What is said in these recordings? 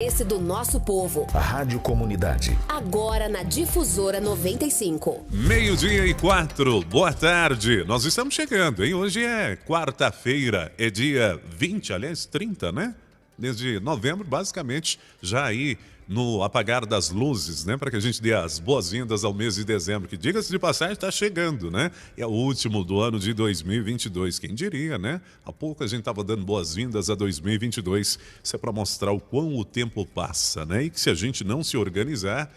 Esse do nosso povo. A Rádio Comunidade. Agora na Difusora 95. 12:04, boa tarde. Nós estamos chegando, hein? Hoje é quarta-feira, é dia 20, aliás, 30, né? Desde novembro, basicamente, já aí no apagar das luzes, né? Para que a gente dê as boas-vindas ao mês de dezembro, que, diga-se de passagem, está chegando, né? É o último do ano de 2022, quem diria, né? Há pouco a gente estava dando boas-vindas a 2022, isso é para mostrar o quão o tempo passa, né? E que se a gente não se organizar,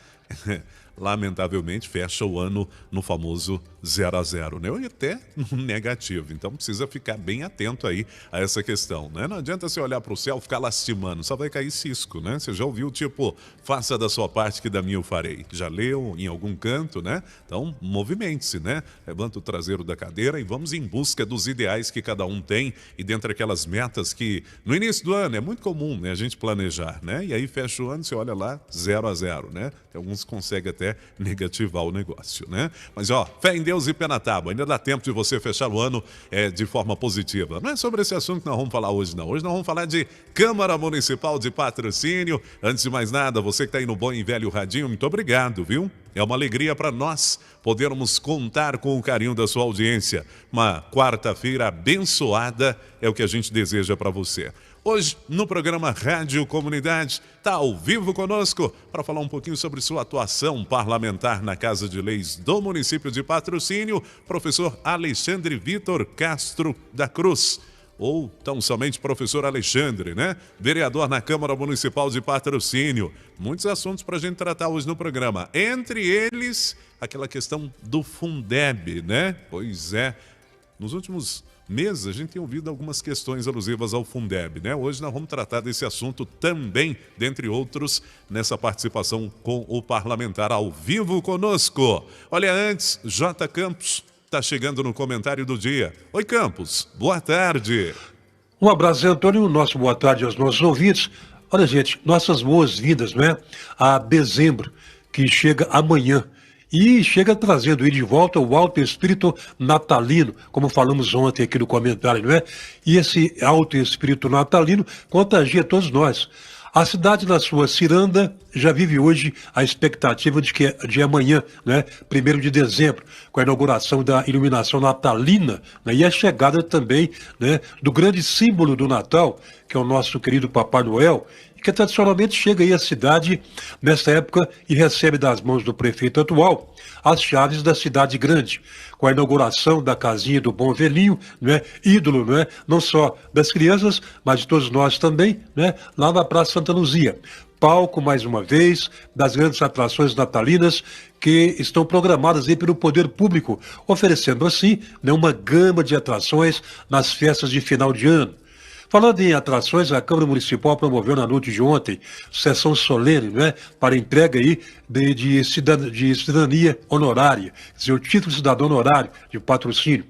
lamentavelmente fecha o ano no famoso 0 a 0, né? Ou até no negativo. Então precisa ficar bem atento aí a essa questão, né? Não adianta você olhar para o céu e ficar lastimando, só vai cair cisco, né? Você já ouviu, tipo, faça da sua parte que da minha eu farei. Já leu em algum canto, né? Então movimente-se, né? Levanta o traseiro da cadeira e vamos em busca dos ideais que cada um tem e dentre aquelas metas que no início do ano é muito comum, né? A gente planejar, né? E aí fecha o ano, você olha lá, 0 a 0, né? Tem alguns que conseguem até negativar o negócio, né? Mas ó, fé em Deus e pé na tábua, ainda dá tempo de você fechar o ano de forma positiva. Não é sobre esse assunto que nós vamos falar hoje, não. Hoje nós vamos falar de Câmara Municipal de Patrocínio. Antes de mais nada, você que está aí no bom e velho radinho, muito obrigado, viu? É uma alegria para nós podermos contar com o carinho da sua audiência. Uma quarta-feira abençoada é o que a gente deseja para você. Hoje, no programa Rádio Comunidade, está ao vivo conosco para falar um pouquinho sobre sua atuação parlamentar na Casa de Leis do município de Patrocínio, professor Alexandre Vitor Castro da Cruz. Ou tão somente professor Alexandre, né? Vereador na Câmara Municipal de Patrocínio. Muitos assuntos para a gente tratar hoje no programa. Entre eles, aquela questão do Fundeb, né? Pois é, nos últimos meses a gente tem ouvido algumas questões alusivas ao Fundeb, né? Hoje nós vamos tratar desse assunto também, dentre outros, nessa participação com o parlamentar ao vivo conosco. Olha, antes, J. Campos está chegando no comentário do dia. Oi, Campos, boa tarde. Um abraço, Antônio, nosso boa tarde aos nossos ouvintes. Olha, gente, nossas boas-vindas, né, a dezembro, que chega amanhã. E chega trazendo aí de volta o alto espírito natalino, como falamos ontem aqui no comentário, não é? E esse alto espírito natalino contagia todos nós. A cidade, na sua ciranda, já vive hoje a expectativa de que de amanhã, né, 1º de dezembro, com a inauguração da iluminação natalina, né, e a chegada também, né, do grande símbolo do Natal, que é o nosso querido Papai Noel, que tradicionalmente chega aí à cidade nesta época e recebe das mãos do prefeito atual as chaves da cidade grande, com a inauguração da casinha do Bom Velhinho, né, ídolo, né, não só das crianças, mas de todos nós também, né, lá na Praça Santa Luzia. Palco, mais uma vez, das grandes atrações natalinas que estão programadas aí pelo poder público, oferecendo assim, né, uma gama de atrações nas festas de final de ano. Falando em atrações, a Câmara Municipal promoveu na noite de ontem sessão solene, né, para entrega aí de cidadania honorária, quer dizer, o título de cidadão honorário de Patrocínio,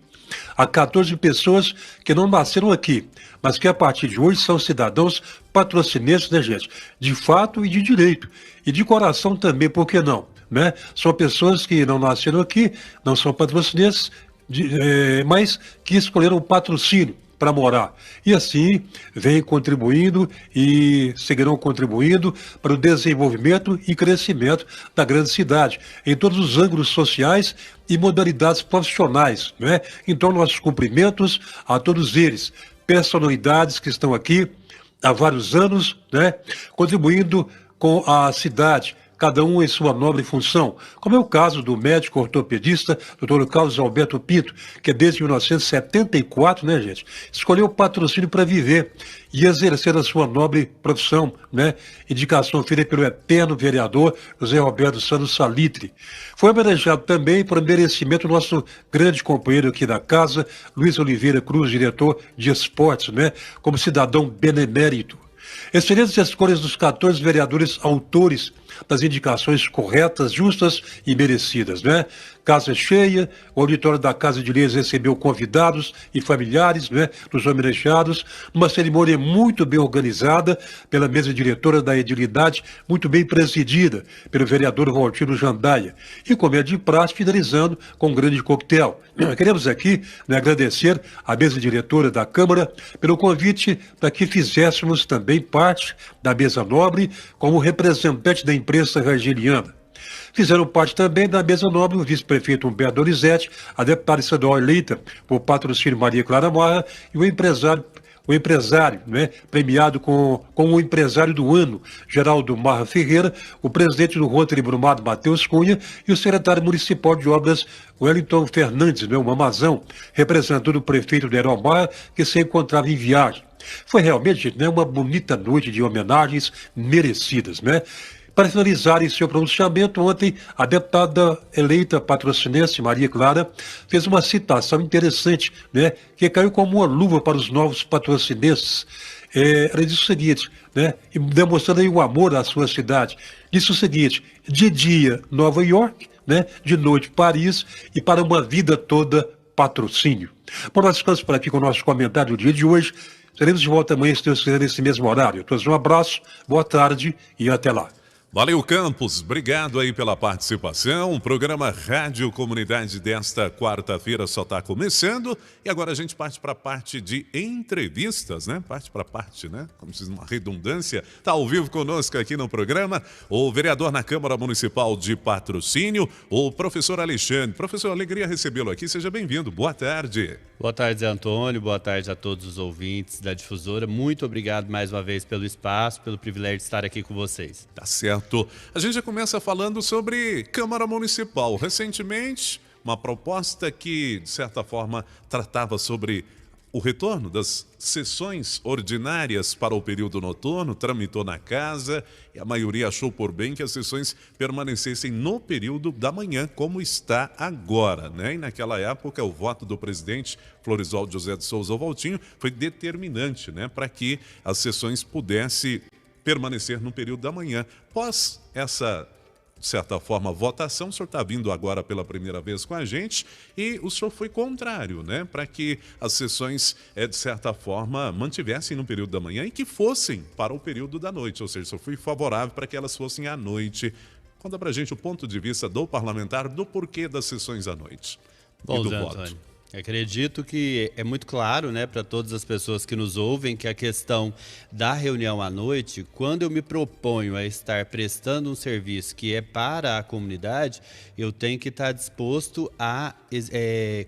a 14 pessoas que não nasceram aqui, mas que a partir de hoje são cidadãos patrocinenses, né, gente? De fato e de direito. E de coração também, por que não? Né? São pessoas que não nasceram aqui, não são patrocinenses, mas que escolheram o patrocínio para morar. E assim vem contribuindo e seguirão contribuindo para o desenvolvimento e crescimento da grande cidade, em todos os ângulos sociais e modalidades profissionais, né? Então, nossos cumprimentos a todos eles, personalidades que estão aqui há vários anos, né, contribuindo com a cidade, cada um em sua nobre função, como é o caso do médico ortopedista, Dr. Carlos Alberto Pinto, que desde 1974, né, gente, escolheu o patrocínio para viver e exercer a sua nobre profissão, né, indicação feita pelo eterno vereador José Roberto Santos Salitre. Foi homenageado também por merecimento nosso grande companheiro aqui da casa, Luiz Oliveira Cruz, diretor de esportes, né, como cidadão benemérito. Excelentes escolhas dos 14 vereadores autores das indicações corretas, justas e merecidas, né? Casa cheia, o auditório da Casa de Leis recebeu convidados e familiares, né, dos homenageados, uma cerimônia muito bem organizada pela mesa diretora da Edilidade, muito bem presidida pelo vereador Valtino Jandaia, e como é de praxe, finalizando com um grande coquetel. Queremos aqui, né, agradecer à mesa diretora da Câmara pelo convite para que fizéssemos também parte da mesa nobre como representante da imprensa virginiana. Fizeram parte também da mesa nobre o vice-prefeito Humberto Donizete, a deputada estadual eleita por patrocínio Maria Clara Marra e o empresário, né, premiado com o empresário do ano, Geraldo Marra Ferreira, o presidente do Rotary Brumado, Matheus Cunha, e o secretário municipal de obras, Wellington Fernandes, né, um mamazão, representando o prefeito Derol Marra, que se encontrava em viagem. Foi realmente, né, uma bonita noite de homenagens merecidas, né? Para finalizar em seu pronunciamento, ontem, a deputada eleita patrocinense, Maria Clara, fez uma citação interessante, né, que caiu como uma luva para os novos patrocinenses. Ela disse o seguinte, né, demonstrando aí o amor à sua cidade. Disse o seguinte: de dia, Nova York, né, de noite, Paris, e para uma vida toda, patrocínio. Bom, nós ficamos por aqui com o nosso comentário do dia de hoje. Seremos de volta amanhã, se Deus quiser, nesse mesmo horário. Todos um abraço, boa tarde e até lá. Valeu, Campos. Obrigado aí pela participação. O programa Rádio Comunidade desta quarta-feira só está começando. E agora a gente parte para a parte de entrevistas, né? Parte para a parte, né? Como se diz, uma redundância. Está ao vivo conosco aqui no programa o vereador na Câmara Municipal de Patrocínio, o professor Alexandre. Professor, alegria recebê-lo aqui. Seja bem-vindo. Boa tarde. Boa tarde, Zé Antônio. Boa tarde a todos os ouvintes da Difusora. Muito obrigado mais uma vez pelo espaço, pelo privilégio de estar aqui com vocês. Tá certo. A gente já começa falando sobre Câmara Municipal. Recentemente, uma proposta que, de certa forma, tratava sobre o retorno das sessões ordinárias para o período noturno, tramitou na casa e a maioria achou por bem que as sessões permanecessem no período da manhã, como está agora, né? E naquela época, o voto do presidente Florisvaldo José de Souza Valtinho foi determinante, né, para que as sessões pudessem permanecer no período da manhã. Após essa, de certa forma, votação, o senhor está vindo agora pela primeira vez com a gente e o senhor foi contrário, né? Para que as sessões, de certa forma, mantivessem no período da manhã e que fossem para o período da noite. Ou seja, o senhor foi favorável para que elas fossem à noite. Conta para a gente o ponto de vista do parlamentar do porquê das sessões à noite. Bom, e do Zé voto. Antônio, acredito que é muito claro, né, para todas as pessoas que nos ouvem, que a questão da reunião à noite, quando eu me proponho a estar prestando um serviço que é para a comunidade, eu tenho que estar disposto a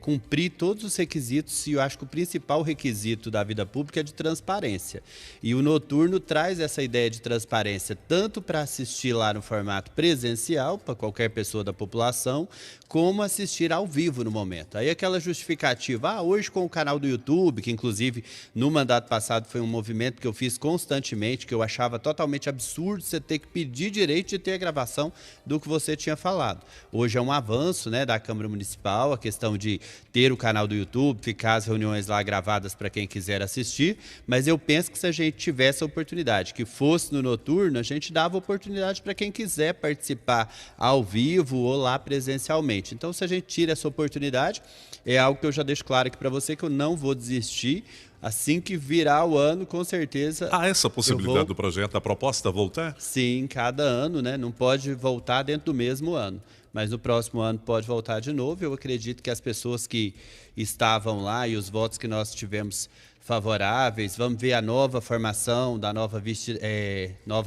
cumprir todos os requisitos, e eu acho que o principal requisito da vida pública é de transparência. E o noturno traz essa ideia de transparência, tanto para assistir lá no formato presencial, para qualquer pessoa da população, como assistir ao vivo no momento. Aí aquela justificativa, hoje com o canal do YouTube, que inclusive no mandato passado foi um movimento que eu fiz constantemente, que eu achava totalmente absurdo você ter que pedir direito de ter a gravação do que você tinha falado. Hoje é um avanço, né, da Câmara Municipal, a questão de ter o canal do YouTube, ficar as reuniões lá gravadas para quem quiser assistir, mas eu penso que se a gente tivesse a oportunidade, que fosse no noturno, a gente dava oportunidade para quem quiser participar ao vivo ou lá presencialmente. Então, se a gente tira essa oportunidade, é algo que eu já deixo claro aqui para você, que eu não vou desistir. Assim que virar o ano, com certeza... Há essa possibilidade do projeto, a proposta voltar? Sim, cada ano, né? Não pode voltar dentro do mesmo ano. Mas no próximo ano pode voltar de novo. Eu acredito que as pessoas que estavam lá e os votos que nós tivemos favoráveis, vamos ver a nova formação da nova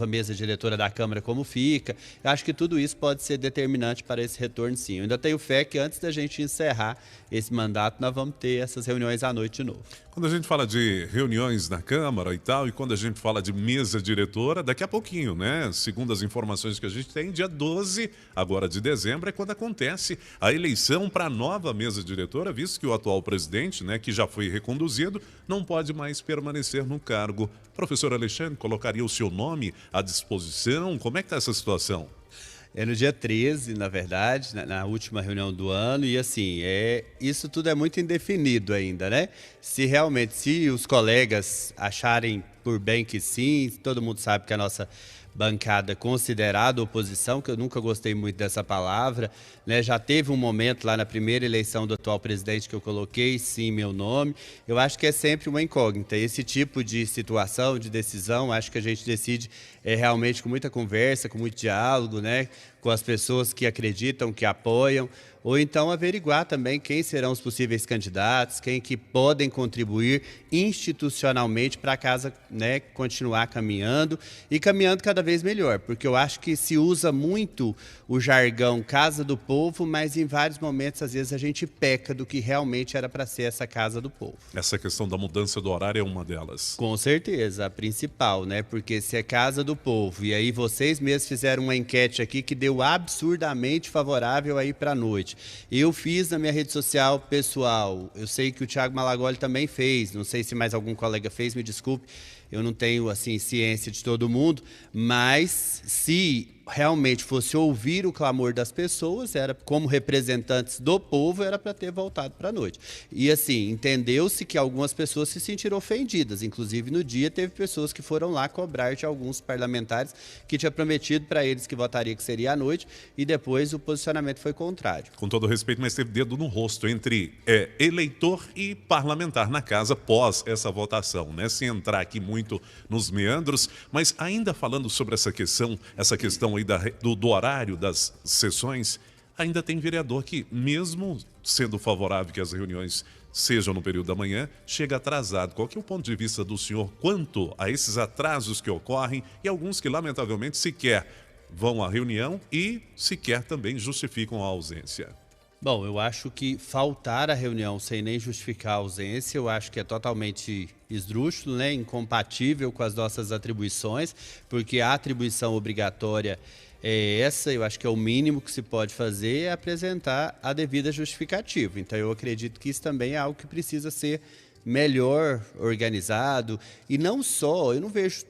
mesa diretora da Câmara como fica. Eu acho que tudo isso pode ser determinante para esse retorno, sim. Eu ainda tenho fé que antes da gente encerrar esse mandato, nós vamos ter essas reuniões à noite de novo. Quando a gente fala de reuniões na Câmara e tal, e quando a gente fala de mesa diretora, daqui a pouquinho, né? Segundo as informações que a gente tem, dia 12, agora de dezembro, é quando acontece a eleição para a nova mesa diretora, visto que o atual presidente, né, que já foi reconduzido, não pode mais permanecer no cargo. Professor Alexandre, colocaria o seu nome à disposição? Como é que está essa situação? É no dia 13, na verdade, na última reunião do ano, e assim, isso tudo é muito indefinido ainda, né? Se os colegas acharem por bem que sim, todo mundo sabe que a nossa bancada considerada oposição, que eu nunca gostei muito dessa palavra, né? Já teve um momento lá na primeira eleição do atual presidente que eu coloquei, sim, meu nome. Eu acho que é sempre uma incógnita. Esse tipo de situação, de decisão, acho que a gente decide realmente com muita conversa, com muito diálogo, né? Com as pessoas que acreditam, que apoiam, ou então averiguar também quem serão os possíveis candidatos, quem que podem contribuir institucionalmente para a casa, né, continuar caminhando e caminhando cada vez melhor, porque eu acho que se usa muito o jargão Casa do Povo, mas em vários momentos, às vezes, a gente peca do que realmente era para ser essa Casa do Povo. Essa questão da mudança do horário é uma delas. Com certeza, a principal, né? Porque se é Casa do Povo, e aí vocês mesmos fizeram uma enquete aqui que deu absurdamente favorável aí para a noite. Eu fiz na minha rede social pessoal, eu sei que o Thiago Malagoli também fez, não sei se mais algum colega fez, me desculpe, eu não tenho assim ciência de todo mundo, mas se realmente fosse ouvir o clamor das pessoas, era como representantes do povo, era para ter voltado para a noite. E assim, entendeu-se que algumas pessoas se sentiram ofendidas, inclusive no dia teve pessoas que foram lá cobrar de alguns parlamentares que tinha prometido para eles que votaria que seria à noite e depois o posicionamento foi contrário. Com todo respeito, mas teve dedo no rosto entre eleitor e parlamentar na casa pós essa votação, né? Sem entrar aqui muito nos meandros, mas ainda falando sobre essa questão aí do horário das sessões, ainda tem vereador que, mesmo sendo favorável que as reuniões sejam no período da manhã, chega atrasado. Qual que é o ponto de vista do senhor quanto a esses atrasos que ocorrem e alguns que, lamentavelmente, sequer vão à reunião e sequer também justificam a ausência? Bom, eu acho que faltar à reunião sem nem justificar a ausência, eu acho que é totalmente esdrúxulo, né? Incompatível com as nossas atribuições, porque a atribuição obrigatória é essa, eu acho que é o mínimo que se pode fazer, é apresentar a devida justificativa. Então eu acredito que isso também é algo que precisa ser melhor organizado, e não só, eu não vejo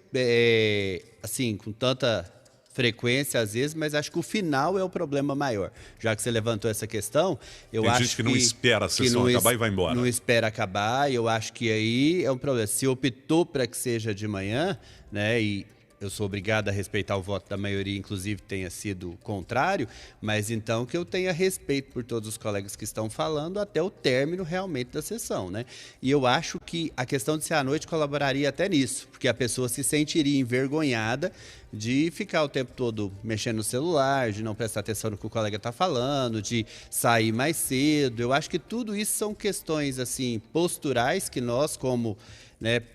assim, com tanta frequência às vezes, mas acho que o final é o problema maior. Já que você levantou essa questão, eu acho que não espera a sessão acabar e vai embora. Não espera acabar, eu acho que aí é um problema. Se optou para que seja de manhã, né, e eu sou obrigado a respeitar o voto da maioria, inclusive tenha sido contrário, mas então que eu tenha respeito por todos os colegas que estão falando até o término realmente da sessão, né? E eu acho que a questão de ser à noite colaboraria até nisso, porque a pessoa se sentiria envergonhada de ficar o tempo todo mexendo no celular, de não prestar atenção no que o colega está falando, de sair mais cedo. Eu acho que tudo isso são questões assim posturais que nós, como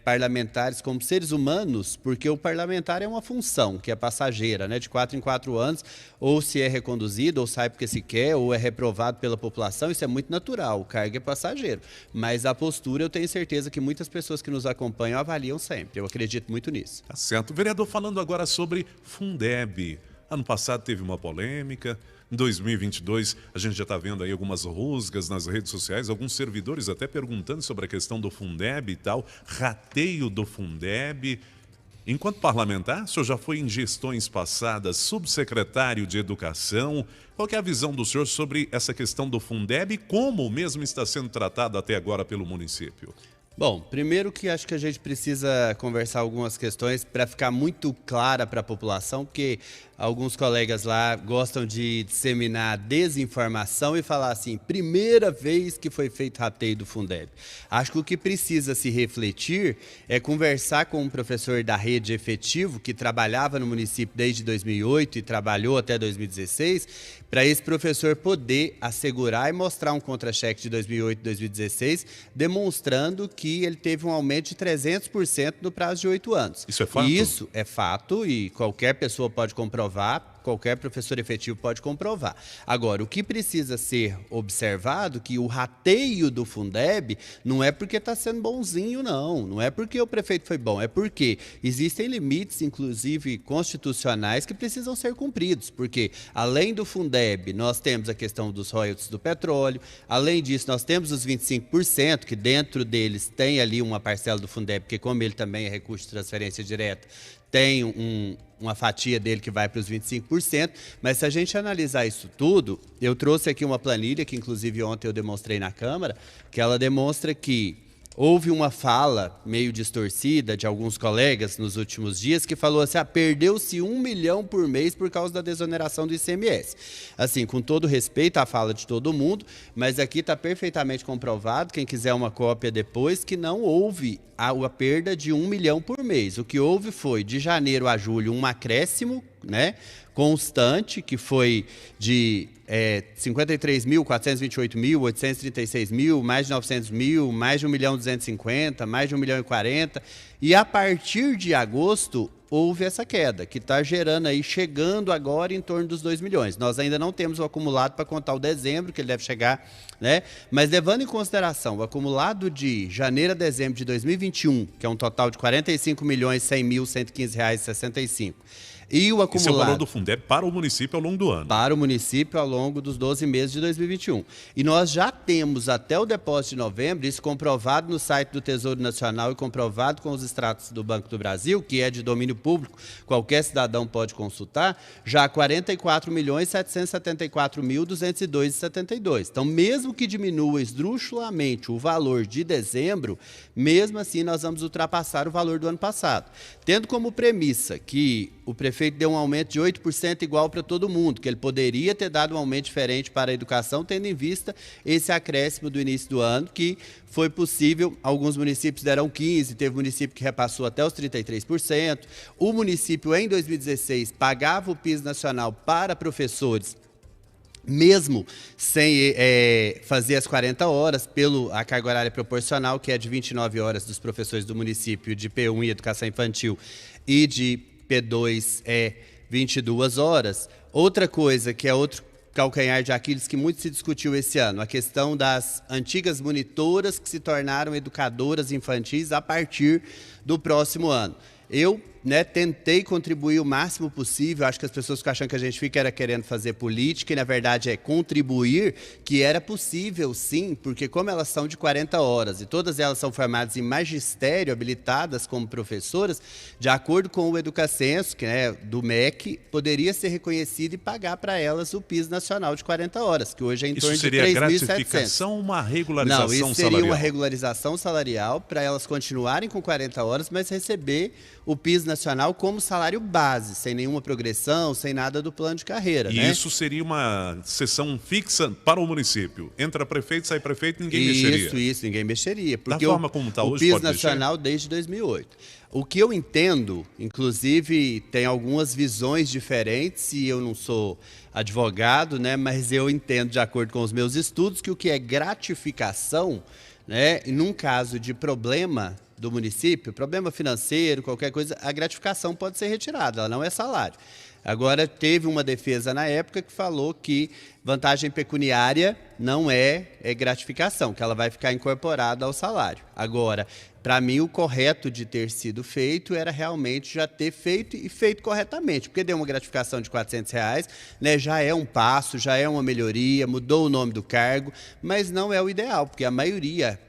parlamentares, como seres humanos, porque o parlamentar é uma função que é passageira, de 4 em 4 anos, ou se é reconduzido, ou sai porque se quer, ou é reprovado pela população, isso é muito natural, o cargo é passageiro. Mas a postura, eu tenho certeza que muitas pessoas que nos acompanham avaliam sempre, eu acredito muito nisso. Tá certo. Vereador, falando agora sobre Fundeb. Ano passado teve uma polêmica. Em 2022, a gente já está vendo aí algumas rusgas nas redes sociais, alguns servidores até perguntando sobre a questão do Fundeb e tal, rateio do Fundeb. Enquanto parlamentar, o senhor já foi em gestões passadas subsecretário de Educação. Qual que é a visão do senhor sobre essa questão do Fundeb e como mesmo está sendo tratado até agora pelo município? Bom, primeiro que acho que a gente precisa conversar algumas questões para ficar muito clara para a população, porque alguns colegas lá gostam de disseminar desinformação e falar assim, primeira vez que foi feito rateio do Fundeb. Acho que o que precisa se refletir é conversar com um professor da rede efetivo que trabalhava no município desde 2008 e trabalhou até 2016, para esse professor poder assegurar e mostrar um contra-cheque de 2008 e 2016, demonstrando que ele teve um aumento de 300% no prazo de 8 anos. Isso é fato? Isso é fato e qualquer pessoa pode comprovar, qualquer professor efetivo pode comprovar. Agora, o que precisa ser observado é que o rateio do Fundeb não é porque está sendo bonzinho, não é porque o prefeito foi bom, é porque existem limites, inclusive constitucionais, que precisam ser cumpridos, porque além do Fundeb, nós temos a questão dos royalties do petróleo, além disso, nós temos os 25%, que dentro deles tem ali uma parcela do Fundeb, porque como ele também é recurso de transferência direta, tem uma fatia dele que vai para os 25%, mas se a gente analisar isso tudo, eu trouxe aqui uma planilha que inclusive ontem eu demonstrei na Câmara, que ela demonstra que houve uma fala meio distorcida de alguns colegas nos últimos dias que falou assim, perdeu-se 1 milhão por mês por causa da desoneração do ICMS. Assim, com todo respeito à fala de todo mundo, mas aqui está perfeitamente comprovado, quem quiser uma cópia depois, que não houve a perda de 1 milhão por mês. O que houve foi, de janeiro a julho, um acréscimo, né, constante, que foi de 53 mil, 428 mil, 836 mil, mais de 900 mil, mais de 1 milhão 250, mais de 1 milhão e 40. E a partir de agosto, houve essa queda, que está gerando aí, chegando agora em torno dos 2 milhões. Nós ainda não temos o acumulado para contar o dezembro, que ele deve chegar, né? Mas levando em consideração o acumulado de janeiro a dezembro de 2021, que é um total de 45 milhões 100 mil 115 reais e 65. E o acumulado... Esse é o valor do Fundeb para o município ao longo do ano. Para o município ao longo dos 12 meses de 2021. E nós já temos até o depósito de novembro, isso comprovado no site do Tesouro Nacional e comprovado com os extratos do Banco do Brasil, que é de domínio público, qualquer cidadão pode consultar, já 44.774.202,72. Então, mesmo que diminua esdrúxulamente o valor de dezembro, mesmo assim nós vamos ultrapassar o valor do ano passado. Tendo como premissa que o prefeito deu um aumento de 8% igual para todo mundo, que ele poderia ter dado um aumento diferente para a educação, tendo em vista esse acréscimo do início do ano, que foi possível, alguns municípios deram 15%, teve município que repassou até os 33%. O município, em 2016, pagava o piso nacional para professores, mesmo sem fazer as 40 horas, pela carga horária proporcional, que é de 29 horas dos professores do município de P1 e Educação Infantil, e de P2 é 22 horas. Outra coisa, que é outro calcanhar de Aquiles que muito se discutiu esse ano, a questão das antigas monitoras que se tornaram educadoras infantis a partir do próximo ano. Eu tentei contribuir o máximo possível, acho que as pessoas ficam achando que a gente fica querendo fazer política, e na verdade é contribuir, que era possível sim, porque como elas são de 40 horas e todas elas são formadas em magistério, habilitadas como professoras, de acordo com o Educacenso, que é do MEC, poderia ser reconhecido e pagar para elas o piso nacional de 40 horas, que hoje é em torno de 3.700. Isso seria gratificação ou uma regularização salarial? Não, isso seria uma regularização salarial para elas continuarem com 40 horas, mas receber o piso nacional como salário base, sem nenhuma progressão, sem nada do plano de carreira. E isso seria uma sessão fixa para o município? Entra prefeito, sai prefeito, ninguém mexeria? Isso, ninguém mexeria. Porque da forma como está hoje, o piso nacional desde 2008. O que eu entendo, inclusive tem algumas visões diferentes, e eu não sou advogado, mas eu entendo, de acordo com os meus estudos, que o que é gratificação, num caso de problema do município, problema financeiro, qualquer coisa, a gratificação pode ser retirada, ela não é salário. Agora, teve uma defesa na época que falou que vantagem pecuniária não é gratificação, que ela vai ficar incorporada ao salário. Agora, para mim, o correto de ter sido feito era realmente já ter feito e feito corretamente, porque deu uma gratificação de R$400, já é um passo, já é uma melhoria, mudou o nome do cargo, mas não é o ideal, porque a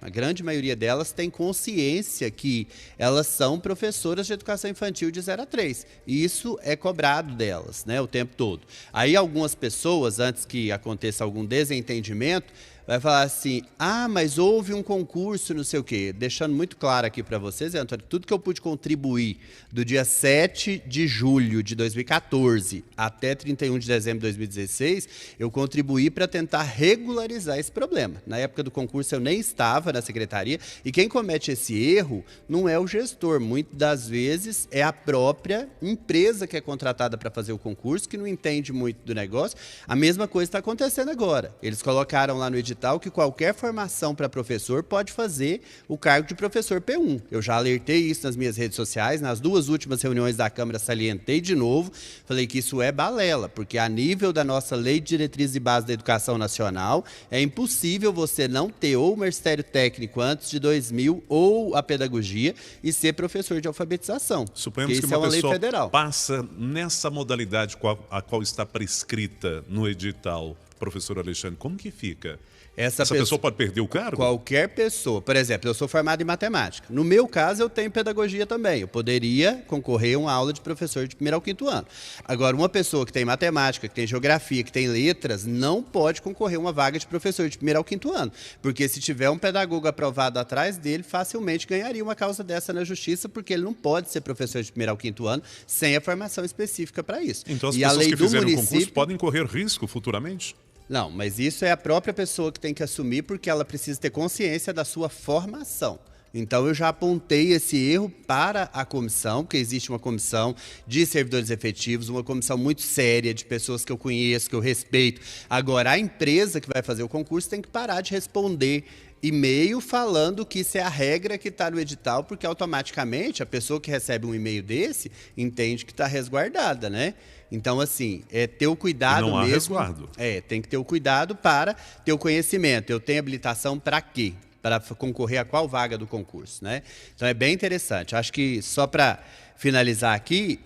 grande maioria delas tem consciência que elas são professoras de educação infantil de 0 a 3, e isso é cobrado delas, o tempo todo. Aí algumas pessoas, antes que aconteça algum desentendimento, vai falar assim, mas houve um concurso, não sei o quê. Deixando muito claro aqui para vocês, Antônio, tudo que eu pude contribuir do dia 7 de julho de 2014 até 31 de dezembro de 2016, eu contribuí para tentar regularizar esse problema. Na época do concurso eu nem estava na secretaria, e quem comete esse erro não é o gestor, muitas das vezes é a própria empresa que é contratada para fazer o concurso, que não entende muito do negócio. A mesma coisa está acontecendo agora. Eles colocaram lá no edital que qualquer formação para professor pode fazer o cargo de professor P1. Eu já alertei isso nas minhas redes sociais, nas 2 últimas reuniões da Câmara salientei de novo, falei que isso é balela, porque a nível da nossa Lei de Diretrizes e Bases da Educação Nacional, é impossível você não ter ou o magistério técnico antes de 2000 ou a pedagogia e ser professor de alfabetização. Suponhamos que uma pessoa passa nessa modalidade a qual está prescrita no edital, professor Alexandre, como que fica? Essa pessoa pode perder o cargo? Qualquer pessoa. Por exemplo, eu sou formado em matemática. No meu caso, eu tenho pedagogia também. Eu poderia concorrer a uma aula de professor de primeiro ao quinto ano. Agora, uma pessoa que tem matemática, que tem geografia, que tem letras, não pode concorrer a uma vaga de professor de primeiro ao quinto ano. Porque se tiver um pedagogo aprovado atrás dele, facilmente ganharia uma causa dessa na justiça, porque ele não pode ser professor de primeiro ao quinto ano sem a formação específica para isso. Então as e a pessoas lei que fizeram o município... concurso podem correr risco futuramente? Não, mas isso é a própria pessoa que tem que assumir, porque ela precisa ter consciência da sua formação. Então, eu já apontei esse erro para a comissão, porque existe uma comissão de servidores efetivos, uma comissão muito séria, de pessoas que eu conheço, que eu respeito. Agora, a empresa que vai fazer o concurso tem que parar de responder e-mail falando que isso é a regra que está no edital, porque automaticamente a pessoa que recebe um e-mail desse entende que está resguardada, né? Então, assim, é ter o cuidado não há mesmo. resguardo. Tem que ter o cuidado para ter o conhecimento. Eu tenho habilitação para quê? Para concorrer a qual vaga do concurso, né? Então, é bem interessante. Acho que, só para finalizar aqui,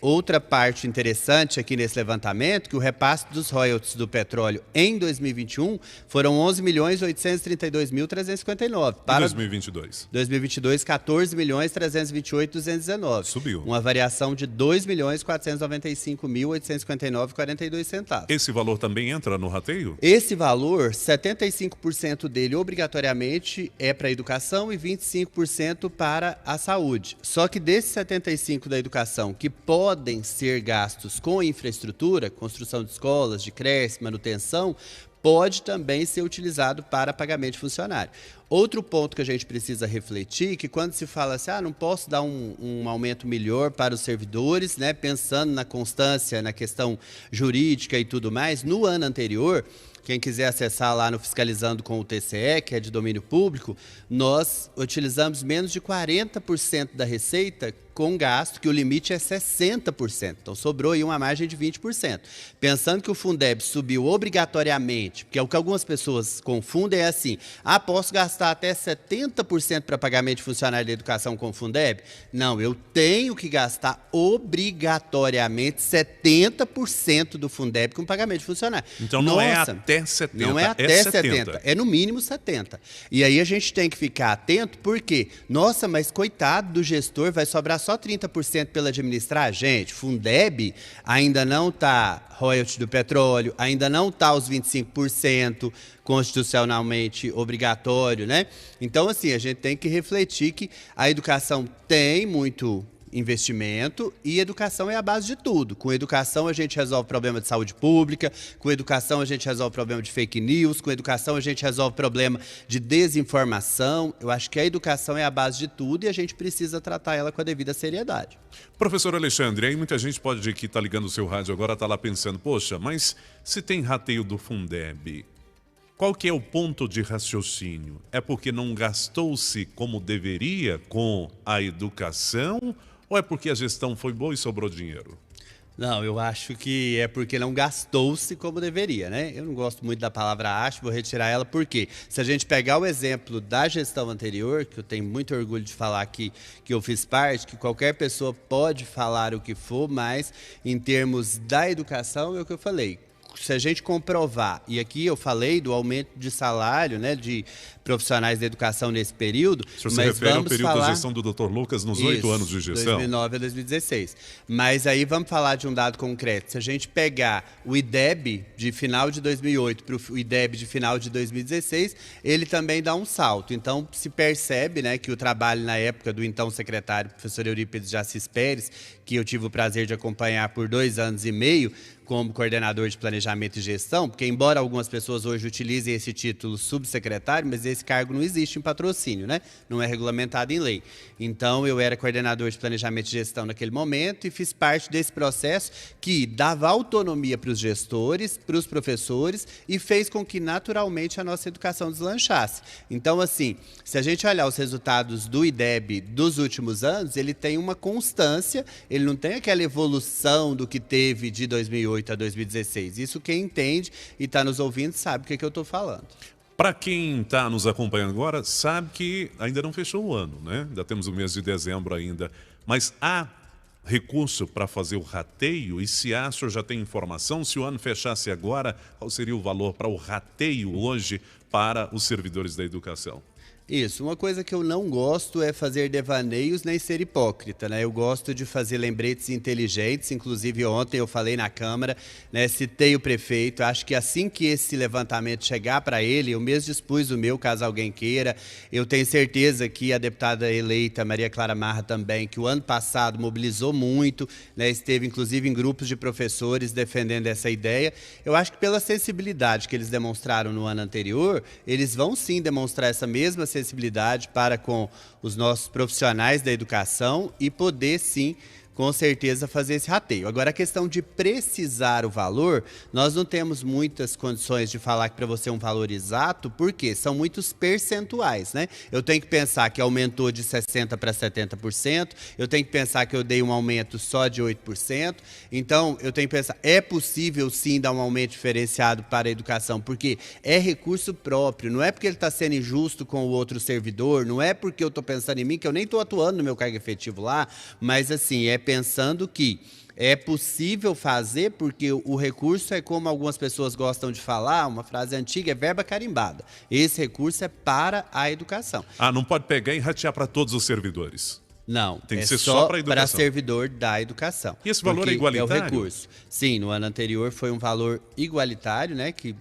outra parte interessante aqui nesse levantamento, que o repasse dos royalties do petróleo em 2021 foram 11.832.359. Para 2022? 2022, 14.328.219. Subiu. Uma variação de 2.495.859,42 centavos. Esse valor também entra no rateio? Esse valor, 75% dele obrigatoriamente é para a educação e 25% para a saúde. Só que desses 75% da educação que podem ser gastos com infraestrutura, construção de escolas, de creches, manutenção, pode também ser utilizado para pagamento de funcionário. Outro ponto que a gente precisa refletir, que quando se fala assim, não posso dar um aumento melhor para os servidores, né, pensando na constância, na questão jurídica e tudo mais, no ano anterior, quem quiser acessar lá no Fiscalizando com o TCE, que é de domínio público, nós utilizamos menos de 40% da receita com gasto, que o limite é 60%. Então, sobrou aí uma margem de 20%. Pensando que o Fundeb subiu obrigatoriamente, porque é o que algumas pessoas confundem, é assim, posso gastar até 70% para pagamento de funcionário da educação com o Fundeb? Não, eu tenho que gastar obrigatoriamente 70% do Fundeb com pagamento de funcionário. Então, não é até 70%. Não é até 70%, é no mínimo 70%. E aí a gente tem que ficar atento, porque, nossa, mas coitado do gestor, vai sobrar só 30% pela administrar? Gente, Fundeb ainda não está royalty do petróleo, ainda não está os 25% constitucionalmente obrigatório, né? Então, assim, a gente tem que refletir que a educação tem muito investimento e educação é a base de tudo. Com educação a gente resolve problema de saúde pública, com educação a gente resolve problema de fake news, com educação a gente resolve problema de desinformação. Eu acho que a educação é a base de tudo e a gente precisa tratar ela com a devida seriedade. Professor Alexandre, aí muita gente pode que está ligando o seu rádio agora, está lá pensando, poxa, mas se tem rateio do Fundeb, qual que é o ponto de raciocínio? É porque não gastou-se como deveria com a educação ou é porque a gestão foi boa e sobrou dinheiro? Não, eu acho que é porque não gastou-se como deveria, né? Eu não gosto muito da palavra acho, vou retirar ela, porque se a gente pegar o exemplo da gestão anterior, que eu tenho muito orgulho de falar aqui, que eu fiz parte, que qualquer pessoa pode falar o que for, mas em termos da educação é o que eu falei. Se a gente comprovar, e aqui eu falei do aumento de salário, né, de profissionais da educação nesse período, o senhor se refere ao período da gestão do Dr. Lucas nos 8 anos de gestão? 2009 a 2016. Mas aí vamos falar de um dado concreto. Se a gente pegar o IDEB de final de 2008 para o IDEB de final de 2016, ele também dá um salto. Então, se percebe, né, que o trabalho na época do então secretário, professor Eurípides de Assis Pérez, que eu tive o prazer de acompanhar por 2 anos e meio, como coordenador de planejamento e gestão, porque embora algumas pessoas hoje utilizem esse título subsecretário, mas esse cargo não existe em patrocínio, né? Não é regulamentado em lei. Então, eu era coordenador de planejamento e gestão naquele momento e fiz parte desse processo que dava autonomia para os gestores, para os professores e fez com que, naturalmente, a nossa educação deslanchasse. Então, assim, se a gente olhar os resultados do IDEB dos últimos anos, ele tem uma constância, ele não tem aquela evolução do que teve de 2008 a 2016. Isso quem entende e está nos ouvindo sabe o que eu estou falando. Para quem está nos acompanhando agora, sabe que ainda não fechou o ano, né? Ainda temos o mês de dezembro ainda. Mas há recurso para fazer o rateio? E se há, o senhor já tem informação? Se o ano fechasse agora, qual seria o valor para o rateio hoje para os servidores da educação? Isso, uma coisa que eu não gosto é fazer devaneios nem ser hipócrita, né? Eu gosto de fazer lembretes inteligentes, inclusive ontem eu falei na Câmara, né? Citei o prefeito, acho que assim que esse levantamento chegar para ele, eu mesmo dispus o meu, caso alguém queira, eu tenho certeza que a deputada eleita Maria Clara Marra também, que o ano passado mobilizou muito, né? Esteve inclusive em grupos de professores defendendo essa ideia. Eu acho que pela sensibilidade que eles demonstraram no ano anterior, eles vão sim demonstrar essa mesma sensibilidade para com os nossos profissionais da educação e poder, sim, com certeza, fazer esse rateio. Agora, a questão de precisar o valor, nós não temos muitas condições de falar que para você é um valor exato, porque são muitos percentuais, né? Eu tenho que pensar que aumentou de 60% para 70%, eu tenho que pensar que eu dei um aumento só de 8%, então eu tenho que pensar, é possível sim dar um aumento diferenciado para a educação, porque é recurso próprio, não é porque ele está sendo injusto com o outro servidor, não é porque eu estou pensando em mim, que eu nem estou atuando no meu cargo efetivo lá, mas assim, é pensando que é possível fazer, porque o recurso é, como algumas pessoas gostam de falar, uma frase antiga, é verba carimbada. Esse recurso é para a educação. Ah, não pode pegar e ratear para todos os servidores? Não, tem que ser só para a educação. Para servidor da educação. E esse valor é igualitário? É o recurso. Sim, no ano anterior foi um valor igualitário, né, que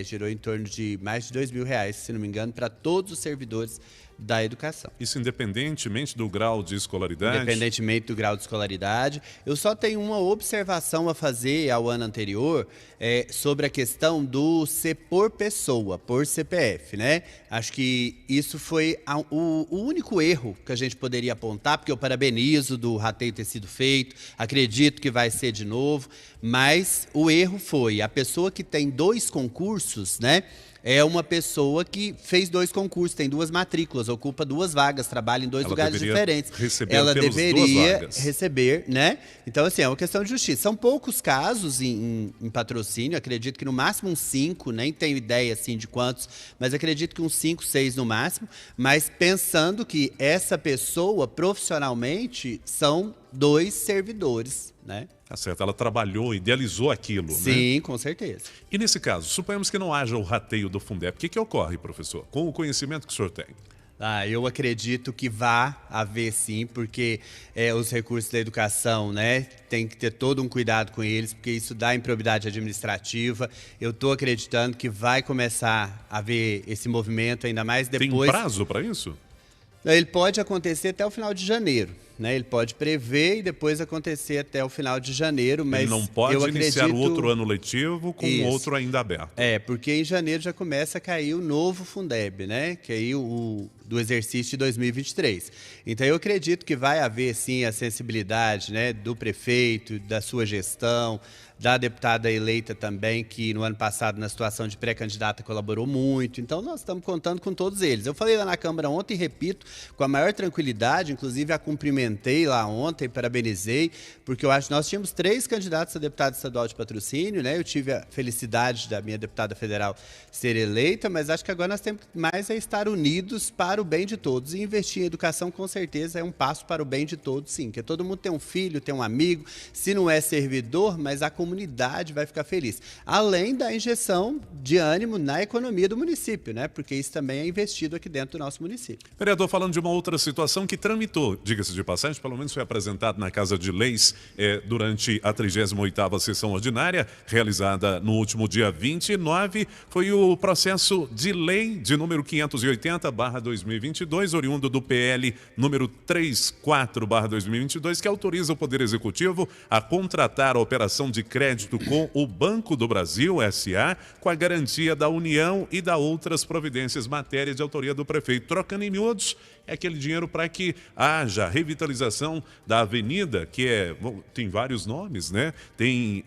gerou em torno de mais de R$2.000, se não me engano, para todos os servidores da educação. Isso independentemente do grau de escolaridade? Independentemente do grau de escolaridade. Eu só tenho uma observação a fazer ao ano anterior sobre a questão do ser por pessoa, por CPF, né? Acho que isso foi o único erro que a gente poderia apontar, porque eu parabenizo do rateio ter sido feito, acredito que vai ser de novo, mas o erro foi a pessoa que tem 2 concursos, né? É uma pessoa que fez 2 concursos, tem 2 matrículas, ocupa 2 vagas, trabalha em 2 lugares diferentes. Ela deveria receber, né? Então, assim, é uma questão de justiça. São poucos casos em patrocínio, acredito que no máximo uns 5, nem tenho ideia assim de quantos, mas acredito que uns 5, 6 no máximo. Mas pensando que essa pessoa, profissionalmente, são 2 servidores, né? Tá certo, ela trabalhou, idealizou aquilo, né? Sim, com certeza. E nesse caso, suponhamos que não haja o rateio do Fundeb, o que ocorre, professor? Com o conhecimento que o senhor tem? Eu acredito que vá haver sim, porque os recursos da educação, né, tem que ter todo um cuidado com eles, porque isso dá improbidade administrativa. Eu estou acreditando que vai começar a haver esse movimento, ainda mais depois. Tem prazo para isso? Ele pode acontecer até o final de janeiro, né? Ele pode prever e depois acontecer até o final de janeiro, mas ele não pode iniciar o outro ano letivo com o outro ainda aberto. Porque em janeiro já começa a cair o novo Fundeb, né? Que aí do exercício de 2023. Então eu acredito que vai haver sim a sensibilidade, né, do prefeito, da sua gestão, da deputada eleita também, que no ano passado, na situação de pré-candidata, colaborou muito. Então, nós estamos contando com todos eles. Eu falei lá na Câmara ontem e repito, com a maior tranquilidade, inclusive a cumprimentei lá ontem, parabenizei, porque eu acho que nós tínhamos 3 candidatos a deputado estadual de patrocínio, né? Eu tive a felicidade da minha deputada federal ser eleita, mas acho que agora nós temos mais a estar unidos para o bem de todos. E investir em educação, com certeza, é um passo para o bem de todos, sim. Porque todo mundo tem um filho, tem um amigo, se não é servidor, mas a comunidade vai ficar feliz. Além da injeção de ânimo na economia do município, né? Porque isso também é investido aqui dentro do nosso município. Vereador, falando de uma outra situação que tramitou, diga-se de passagem, pelo menos foi apresentado na Casa de Leis durante a 38ª sessão ordinária, realizada no último dia 29, foi o processo de lei de número 580/2022, oriundo do PL número 34/2022, que autoriza o Poder Executivo a contratar a operação de crédito com o Banco do Brasil, S.A., com a garantia da União e da outras providências, matéria de autoria do prefeito. Trocando em miúdos, é aquele dinheiro para que haja revitalização da avenida, que tem vários nomes, né? Tem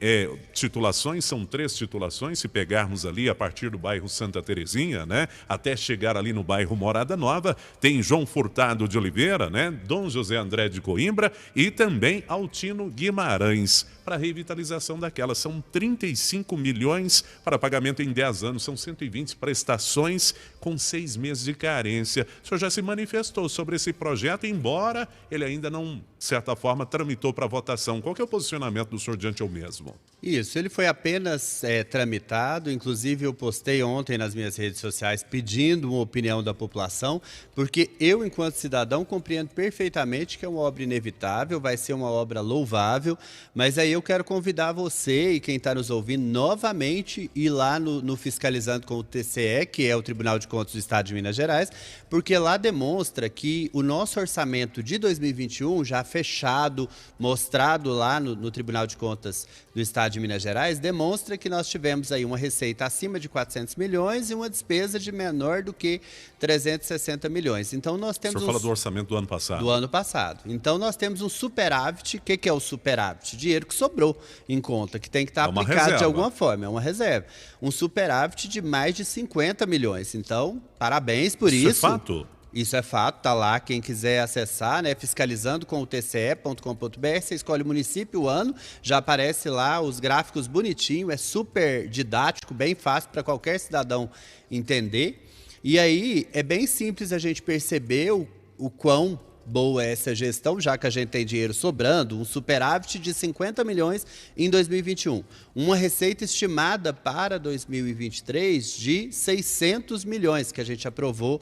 titulações, são 3 titulações, se pegarmos ali a partir do bairro Santa Terezinha, né? Até chegar ali no bairro Morada Nova, tem João Furtado de Oliveira, né? Dom José André de Coimbra e também Altino Guimarães, para a revitalização daquelas. São 35 milhões para pagamento em 10 anos, são 120 prestações com 6 meses de carência. O senhor já se manifestou sobre esse projeto, embora ele ainda não de certa forma, tramitou para votação. Qual que é o posicionamento do senhor diante ao mesmo? Isso, ele foi apenas tramitado, inclusive eu postei ontem nas minhas redes sociais pedindo uma opinião da população, porque eu, enquanto cidadão, compreendo perfeitamente que é uma obra inevitável, vai ser uma obra louvável, mas aí eu quero convidar você e quem está nos ouvindo novamente ir lá no Fiscalizando com o TCE, que é o Tribunal de Contas do Estado de Minas Gerais, porque lá demonstra que o nosso orçamento de 2021, já fechado, mostrado lá no Tribunal de Contas do Estado de Minas Gerais, demonstra que nós tivemos aí uma receita acima de 400 milhões e uma despesa de menor do que 360 milhões. Então nós temos... O senhor fala do orçamento do ano passado. Do ano passado. Então nós temos um superávit. O que é o superávit? Dinheiro que sobrou em conta, que tem que estar aplicado reserva. De alguma forma. É uma reserva. Um superávit de mais de 50 milhões. Então, parabéns por isso. Isso é fato? Isso é fato, está lá, quem quiser acessar, né, fiscalizando com o tce.com.br, você escolhe o município, o ano, já aparece lá os gráficos bonitinho, é super didático, bem fácil para qualquer cidadão entender. E aí é bem simples a gente perceber o quão boa é essa gestão, já que a gente tem dinheiro sobrando, um superávit de 50 milhões em 2021. Uma receita estimada para 2023 de 600 milhões, que a gente aprovou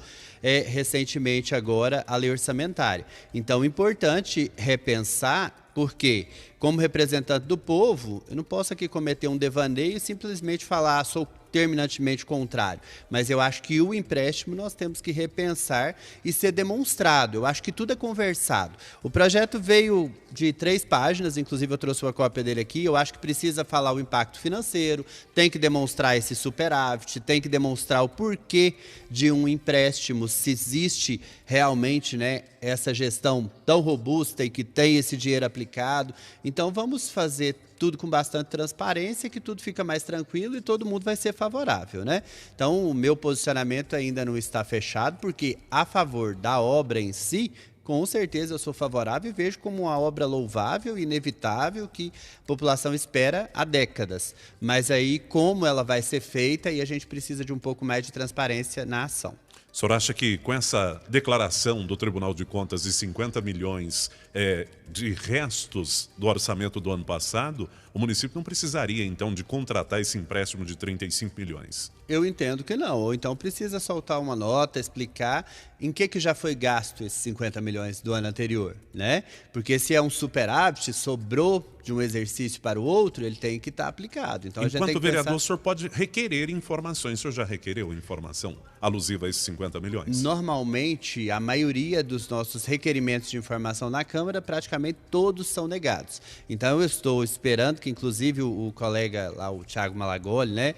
recentemente agora a lei orçamentária. Então, importante repensar, porque, como representante do povo, eu não posso aqui cometer um devaneio e simplesmente falar, sou terminantemente contrário, mas eu acho que o empréstimo nós temos que repensar e ser demonstrado. Eu acho que tudo é conversado. O projeto veio de 3 páginas, inclusive eu trouxe uma cópia dele aqui. Eu acho que precisa falar o impacto financeiro, tem que demonstrar esse superávit, tem que demonstrar o porquê de um empréstimo, se existe realmente, né, essa gestão tão robusta e que tem esse dinheiro aplicado. Então vamos fazer tudo com bastante transparência, que tudo fica mais tranquilo e todo mundo vai ser favorável, né? Então, o meu posicionamento ainda não está fechado, porque a favor da obra em si, com certeza eu sou favorável e vejo como uma obra louvável, inevitável, que a população espera há décadas. Mas aí, como ela vai ser feita, e a gente precisa de um pouco mais de transparência na ação. O senhor acha que com essa declaração do Tribunal de Contas de 50 milhões de restos do orçamento do ano passado, o município não precisaria, então, de contratar esse empréstimo de 35 milhões? Eu entendo que não, ou então precisa soltar uma nota, explicar em que já foi gasto esses 50 milhões do ano anterior, né? Porque se é um superávit, sobrou de um exercício para o outro, ele tem que estar aplicado. Então, a gente tem que vereador, pensar... o senhor pode requerer informações. O senhor já requereu informação alusiva a esses 50 milhões? Normalmente, a maioria dos nossos requerimentos de informação na Câmara, praticamente todos são negados. Então, eu estou esperando que, inclusive, o colega lá, o Thiago Malagoli, né,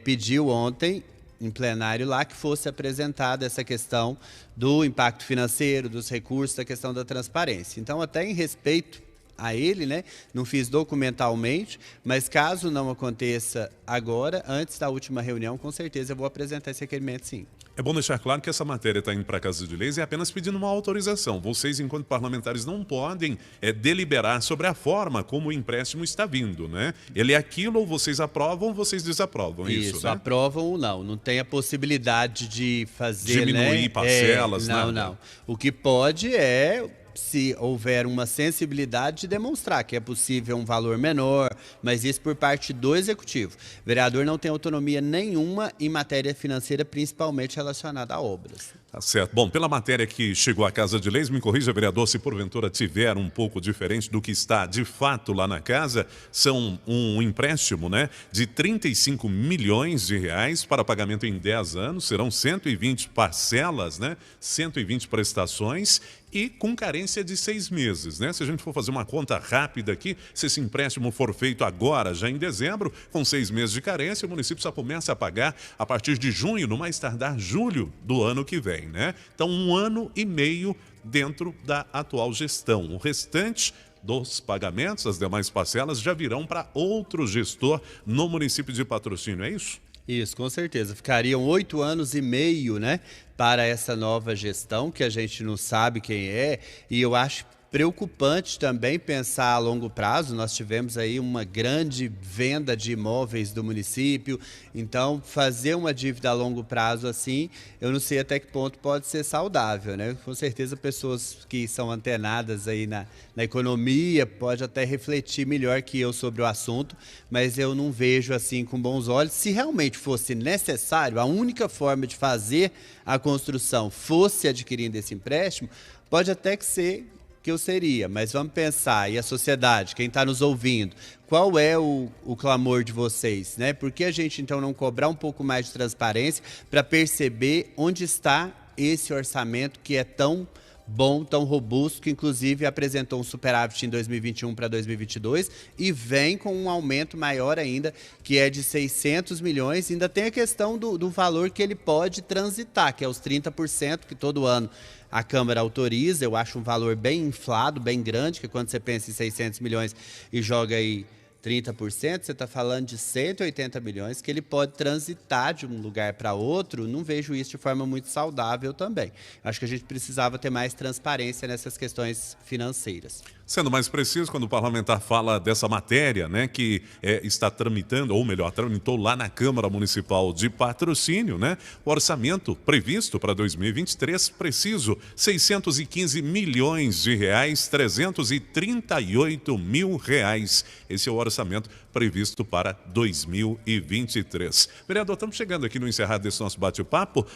pediu ontem, em plenário lá, que fosse apresentada essa questão do impacto financeiro, dos recursos, da questão da transparência. Então, até em respeito a ele, né, não fiz documentalmente, mas caso não aconteça agora, antes da última reunião, com certeza eu vou apresentar esse requerimento, sim. É bom deixar claro que essa matéria está indo para a Casa de Leis e é apenas pedindo uma autorização. Vocês, enquanto parlamentares, não podem deliberar sobre a forma como o empréstimo está vindo, né? Ele é aquilo, ou vocês aprovam ou vocês desaprovam, isso, né? Aprovam ou não. Não tem a possibilidade de fazer, diminuir, né, parcelas, não, nada. Não. O que pode é, se houver uma sensibilidade, de demonstrar que é possível um valor menor, mas isso por parte do Executivo. O vereador não tem autonomia nenhuma em matéria financeira, principalmente relacionada a obras. Tá certo. Bom, pela matéria que chegou à Casa de Leis, me corrija, vereador, se porventura tiver um pouco diferente do que está de fato lá na casa, são um empréstimo, né, de 35 milhões de reais para pagamento em 10 anos, serão 120 parcelas, né, 120 prestações e com carência de 6 meses, né? Se a gente for fazer uma conta rápida aqui, se esse empréstimo for feito agora, já em dezembro, com 6 meses de carência, o município só começa a pagar a partir de junho, no mais tardar julho do ano que vem, né? Então, 1 ano e meio dentro da atual gestão. O restante dos pagamentos, as demais parcelas, já virão para outro gestor no município de Patrocínio, é isso? Isso, com certeza. Ficariam 8 anos e meio, né, para essa nova gestão, que a gente não sabe quem é, e eu acho Preocupante também pensar a longo prazo. Nós tivemos aí uma grande venda de imóveis do município, então fazer uma dívida a longo prazo assim, eu não sei até que ponto pode ser saudável, né? Com certeza pessoas que são antenadas aí na economia pode até refletir melhor que eu sobre o assunto, mas eu não vejo assim com bons olhos. Se realmente fosse necessário, a única forma de fazer a construção fosse adquirindo esse empréstimo, pode até que eu seria, mas vamos pensar, e a sociedade, quem está nos ouvindo, qual é o clamor de vocês, né? Por que a gente então não cobrar um pouco mais de transparência para perceber onde está esse orçamento que é tão bom, tão robusto, que inclusive apresentou um superávit em 2021 para 2022 e vem com um aumento maior ainda, que é de 600 milhões. Ainda tem a questão do valor que ele pode transitar, que é os 30% que todo ano a Câmara autoriza. Eu acho um valor bem inflado, bem grande, que quando você pensa em 600 milhões e joga aí 30%, você está falando de 180 milhões que ele pode transitar de um lugar para outro. Não vejo isso de forma muito saudável também. Acho que a gente precisava ter mais transparência nessas questões financeiras. Sendo mais preciso, quando o parlamentar fala dessa matéria, né, que está tramitando, ou melhor, tramitou lá na Câmara Municipal de Patrocínio, né, o orçamento previsto para 2023, preciso, 615 milhões de reais, 338 mil reais. Esse é o orçamento previsto para 2023. Vereador, estamos chegando aqui no encerrado desse nosso bate-papo.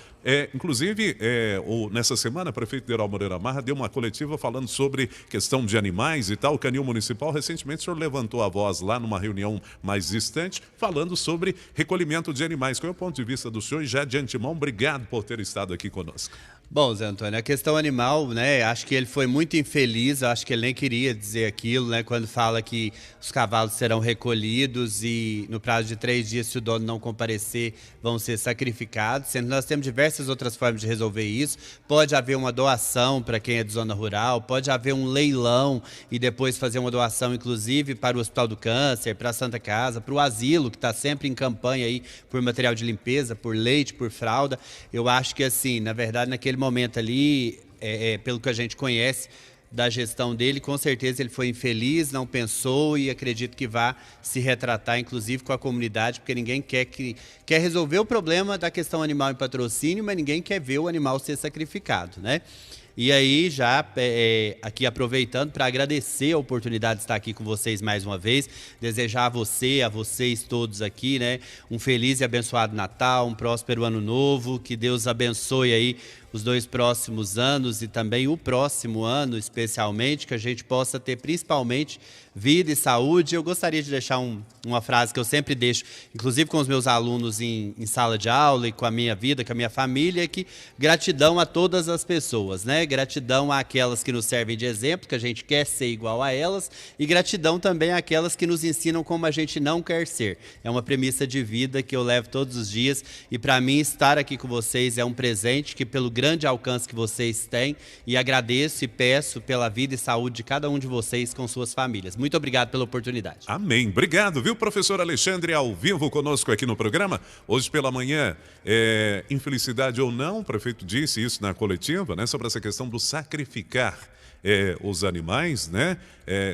Inclusive, nessa semana, o prefeito Deral Moreira Marra deu uma coletiva falando sobre questão de animais e tal. O Canil Municipal, recentemente, o senhor levantou a voz lá numa reunião mais distante, falando sobre recolhimento de animais. Qual é o ponto de vista do senhor? E já de antemão, obrigado por ter estado aqui conosco. Bom, Zé Antônio, a questão animal, né, acho que ele foi muito infeliz, acho que ele nem queria dizer aquilo, né, quando fala que os cavalos serão recolhidos e no prazo de 3 dias, se o dono não comparecer, vão ser sacrificados, sendo que nós temos diversas outras formas de resolver isso. Pode haver uma doação para quem é de zona rural, pode haver um leilão e depois fazer uma doação, inclusive, para o Hospital do Câncer, para a Santa Casa, para o asilo, que está sempre em campanha aí por material de limpeza, por leite, por fralda. Eu acho que, assim, na verdade, naquele momento ali, pelo que a gente conhece da gestão dele, com certeza ele foi infeliz, não pensou e acredito que vá se retratar, inclusive, com a comunidade, porque ninguém quer resolver o problema da questão animal em Patrocínio, mas ninguém quer ver o animal ser sacrificado, né? E aí, já aqui aproveitando para agradecer a oportunidade de estar aqui com vocês mais uma vez, desejar a vocês todos aqui, né, um feliz e abençoado Natal, um próspero ano novo, que Deus abençoe aí os 2 próximos anos e também o próximo ano, especialmente, que a gente possa ter principalmente vida e saúde. Eu gostaria de deixar uma frase que eu sempre deixo, inclusive com os meus alunos em sala de aula e com a minha vida, com a minha família, que gratidão a todas as pessoas, né? Gratidão àquelas que nos servem de exemplo, que a gente quer ser igual a elas, e gratidão também àquelas que nos ensinam como a gente não quer ser. É uma premissa de vida que eu levo todos os dias e para mim estar aqui com vocês é um presente que pelo grande alcance que vocês têm, e agradeço e peço pela vida e saúde de cada um de vocês com suas famílias. Muito obrigado pela oportunidade. Amém. Obrigado, viu, professor Alexandre, ao vivo conosco aqui no programa. Hoje pela manhã, infelicidade ou não, o prefeito disse isso na coletiva, né, sobre essa questão do sacrificar os animais, né,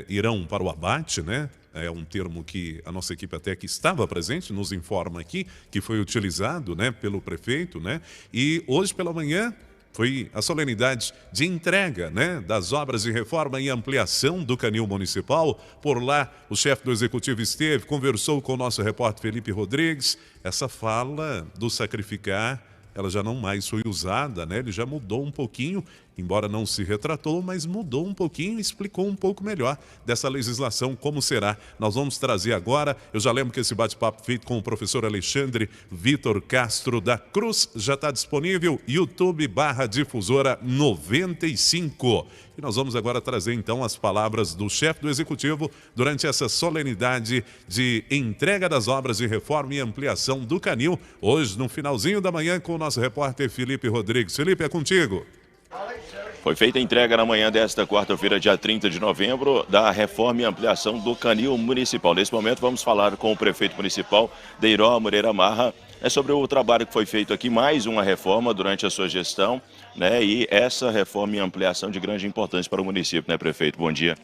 irão para o abate, né? É um termo que a nossa equipe até que estava presente nos informa aqui, que foi utilizado, né, pelo prefeito, né? E hoje pela manhã foi a solenidade de entrega, né, das obras de reforma e ampliação do Canil Municipal. Por lá, o chefe do Executivo esteve, conversou com o nosso repórter Felipe Rodrigues. Essa fala do sacrificar, ela já não mais foi usada, né? Ele já mudou um pouquinho, embora não se retratou, mas mudou um pouquinho e explicou um pouco melhor dessa legislação, como será. Nós vamos trazer agora, eu já lembro que esse bate-papo feito com o professor Alexandre Vitor Castro da Cruz já está disponível, YouTube/Difusora 95. E nós vamos agora trazer então as palavras do chefe do Executivo durante essa solenidade de entrega das obras de reforma e ampliação do Canil, hoje no finalzinho da manhã com o nosso repórter Felipe Rodrigues. Felipe, é contigo. Fala aí, Sérgio. Foi feita a entrega na manhã desta quarta-feira, dia 30 de novembro, da reforma e ampliação do canil municipal. Nesse momento vamos falar com o prefeito municipal, Deiró Moreira Marra, sobre o trabalho que foi feito aqui, mais uma reforma durante a sua gestão, né? E essa reforma e ampliação de grande importância para o município, né, prefeito? Bom dia.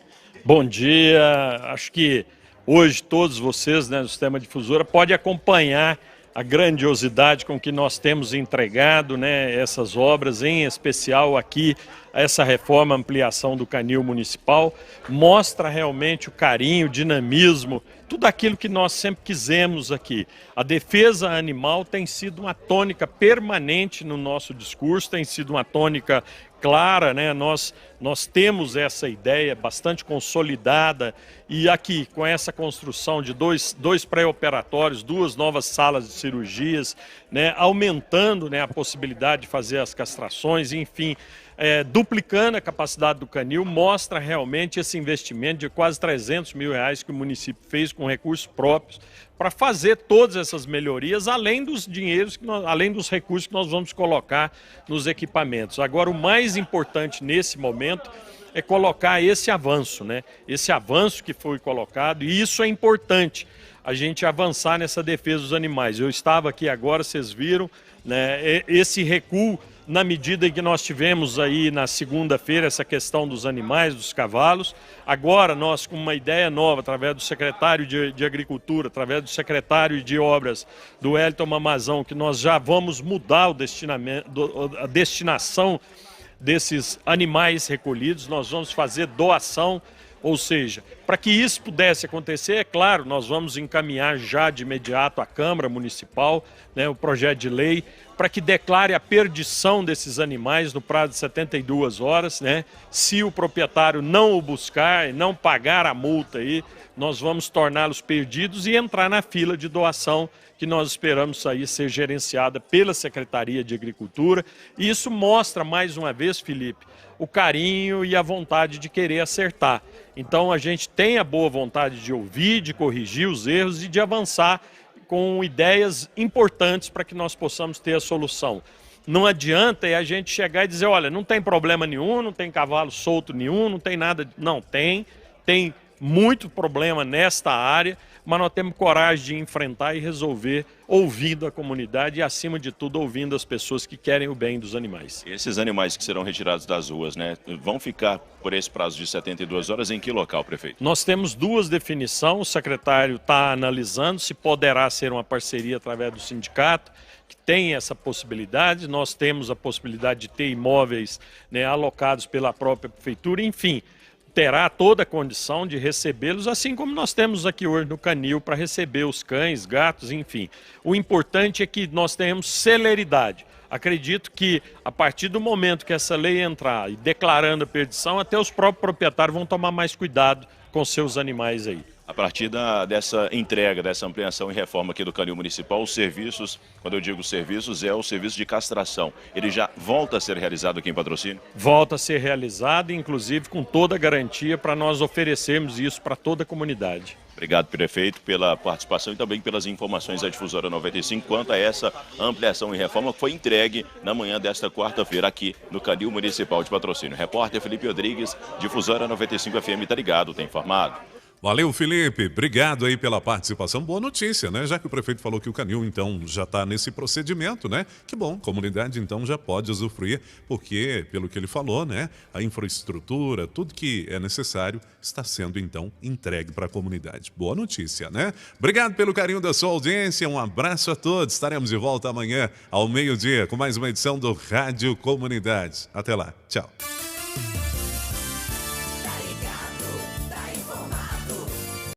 Bom dia. Acho que hoje todos vocês, né, do Sistema Difusora, podem acompanhar a grandiosidade com que nós temos entregado, né, essas obras, em especial aqui, essa reforma, ampliação do canil municipal, mostra realmente o carinho, o dinamismo, tudo aquilo que nós sempre quisemos aqui. A defesa animal tem sido uma tônica permanente no nosso discurso, tem sido uma tônica clara, né? Nós temos essa ideia bastante consolidada e aqui, com essa construção de dois pré-operatórios, 2 novas salas de cirurgias, né? Aumentando, né, a possibilidade de fazer as castrações, enfim, duplicando a capacidade do canil, mostra realmente esse investimento de quase R$300 mil que o município fez com recursos próprios para fazer todas essas melhorias, além dos dinheiros, além dos recursos que nós vamos colocar nos equipamentos. Agora, o mais importante nesse momento é colocar esse avanço, né? Esse avanço que foi colocado, e isso é importante, a gente avançar nessa defesa dos animais. Eu estava aqui agora, vocês viram, né, esse recuo, na medida em que nós tivemos aí na segunda-feira essa questão dos animais, dos cavalos. Agora nós, com uma ideia nova, através do secretário de Agricultura, através do secretário de Obras, do Wellington Mamazão, que nós já vamos mudar a destinação desses animais recolhidos, nós vamos fazer doação. Ou seja, para que isso pudesse acontecer, é claro, nós vamos encaminhar já de imediato à Câmara Municipal, né, o projeto de lei, para que declare a perdição desses animais no prazo de 72 horas, né? Se o proprietário não o buscar e não pagar a multa aí, nós vamos torná-los perdidos e entrar na fila de doação que nós esperamos aí ser gerenciada pela Secretaria de Agricultura. E isso mostra mais uma vez, Felipe, o carinho e a vontade de querer acertar. Então a gente tem a boa vontade de ouvir, de corrigir os erros e de avançar com ideias importantes para que nós possamos ter a solução. Não adianta a gente chegar e dizer, olha, não tem problema nenhum, não tem cavalo solto nenhum, não tem nada. Não, tem muito problema nesta área, mas nós temos coragem de enfrentar e resolver ouvindo a comunidade e, acima de tudo, ouvindo as pessoas que querem o bem dos animais. Esses animais que serão retirados das ruas, né, vão ficar por esse prazo de 72 horas em que local, prefeito? Nós temos 2 definições, o secretário está analisando se poderá ser uma parceria através do sindicato, que tem essa possibilidade, nós temos a possibilidade de ter imóveis, né, alocados pela própria prefeitura, enfim, terá toda a condição de recebê-los, assim como nós temos aqui hoje no canil para receber os cães, gatos, enfim. O importante é que nós tenhamos celeridade. Acredito que a partir do momento que essa lei entrar e declarando a perdição, até os próprios proprietários vão tomar mais cuidado com seus animais aí. A partir dessa entrega, dessa ampliação e reforma aqui do canil municipal, os serviços, quando eu digo serviços, é o serviço de castração. Ele já volta a ser realizado aqui em Patrocínio? Volta a ser realizado, inclusive com toda a garantia para nós oferecermos isso para toda a comunidade. Obrigado, prefeito, pela participação e também pelas informações da Difusora 95 quanto a essa ampliação e reforma que foi entregue na manhã desta quarta-feira aqui no canil municipal de Patrocínio. Repórter Felipe Rodrigues, Difusora 95 FM, tá ligado, tá informado. Valeu, Felipe. Obrigado aí pela participação. Boa notícia, né? Já que o prefeito falou que o canil, então, já está nesse procedimento, né? Que bom, a comunidade, então, já pode usufruir, porque, pelo que ele falou, né? A infraestrutura, tudo que é necessário está sendo, então, entregue para a comunidade. Boa notícia, né? Obrigado pelo carinho da sua audiência. Um abraço a todos. Estaremos de volta amanhã, ao meio-dia, com mais uma edição do Rádio Comunidade. Até lá. Tchau.